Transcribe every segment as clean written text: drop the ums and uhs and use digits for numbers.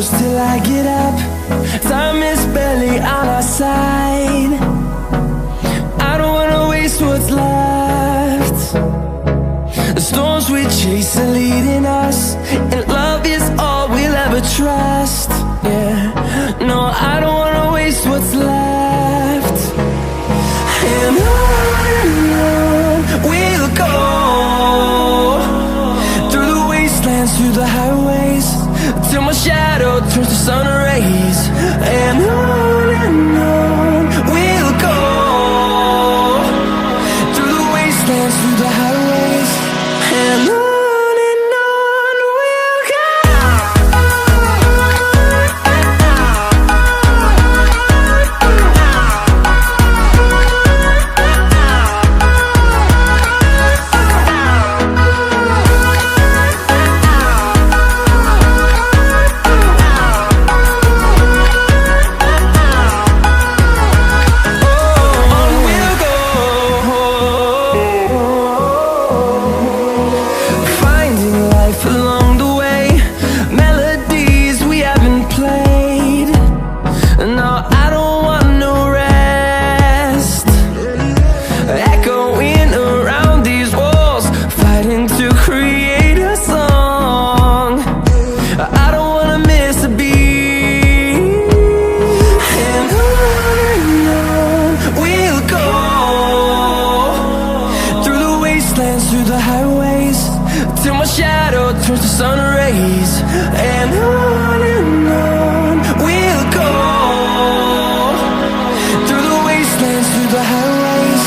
close till I get up. Time is barely on our side. I don't wanna waste what's left. The storms we chase are leading us, and love is all we'll ever trust. Yeah, no, I don't wanna waste what's left. And on we'll go, through the wastelands, through the highways, till my shadow turns to sun rays. And on we'll go, through the wastelands, through the highways, and on we'll go. Through the highways, till my shadow turns to sun rays. And on we'll go, through the wastelands, through the highways,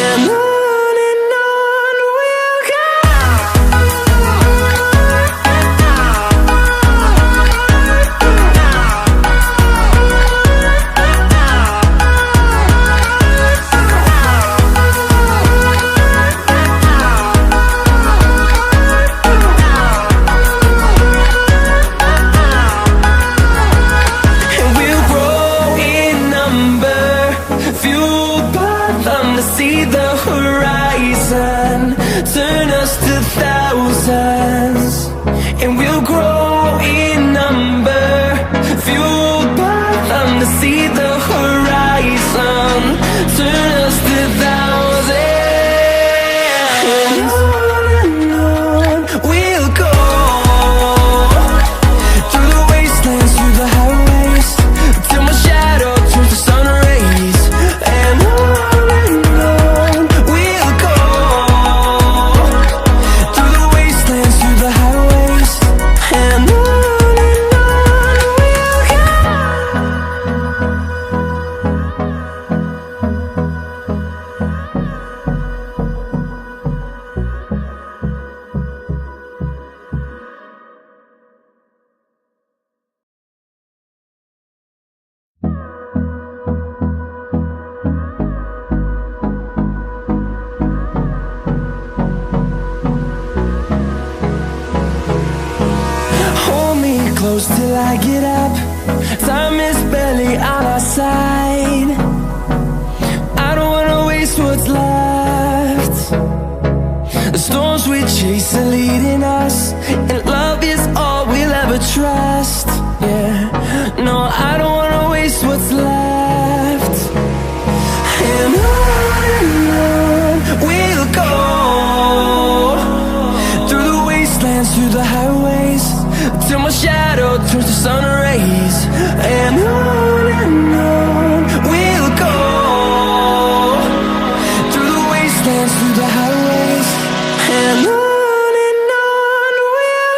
and on we'll go. See the horizon, turn us to thousands, and we'll grow in number, fueled by them. To see the horizon, turn us to thousands, and on we'll go, through the wastelands, through the highways, till my shadow turns to sun rays. And close till I get up. Time is barely on our side. I don't wanna waste what's left. The storms we chase are leading us, and love is all we'll ever trust. Yeah, no, I don't wanna waste what's left. And on we'll go, through the wastelands, through the highways, till my shadow turns to sun rays. And on we'll go, through the wastelands, through the highways, and on we'll go.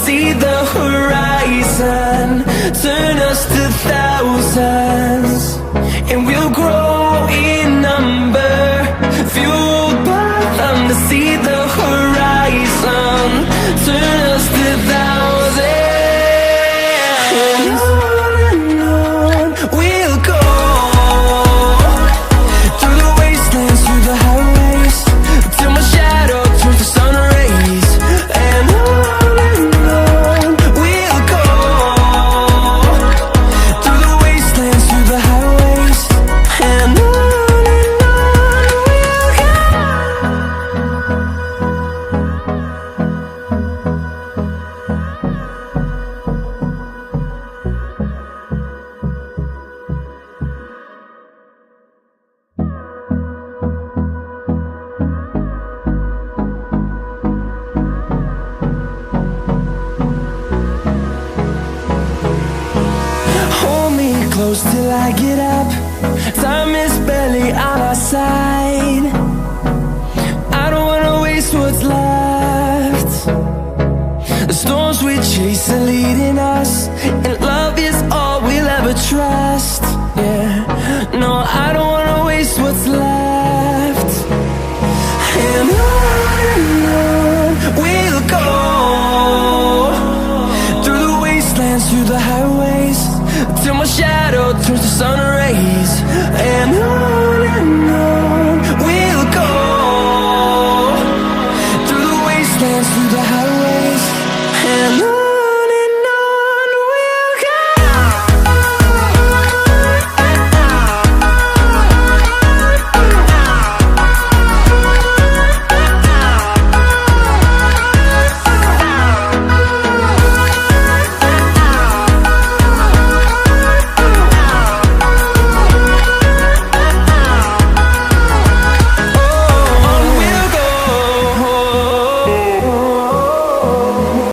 see the horizon, turn us to thousands, and we'll grow in number, fueled by them to see the horizon, turn us to thousands, and on we'll go, through the wastelands, through the highways, till my shadow turns to sun rays, and on we'll go, through the wastelands, through the highways, and on we'll go. Hold me close till I get up. Time is barely on our side. I don't wanna waste what's left. The storms we chase are leading us, and love is all we'll ever trust. Yeah, no, I don't wanna waste what's left. And on we'll go, through the wastelands, through the highways, till my shadow turns to sun rays, and on we'll go, through the wastelands, through the highways, and on.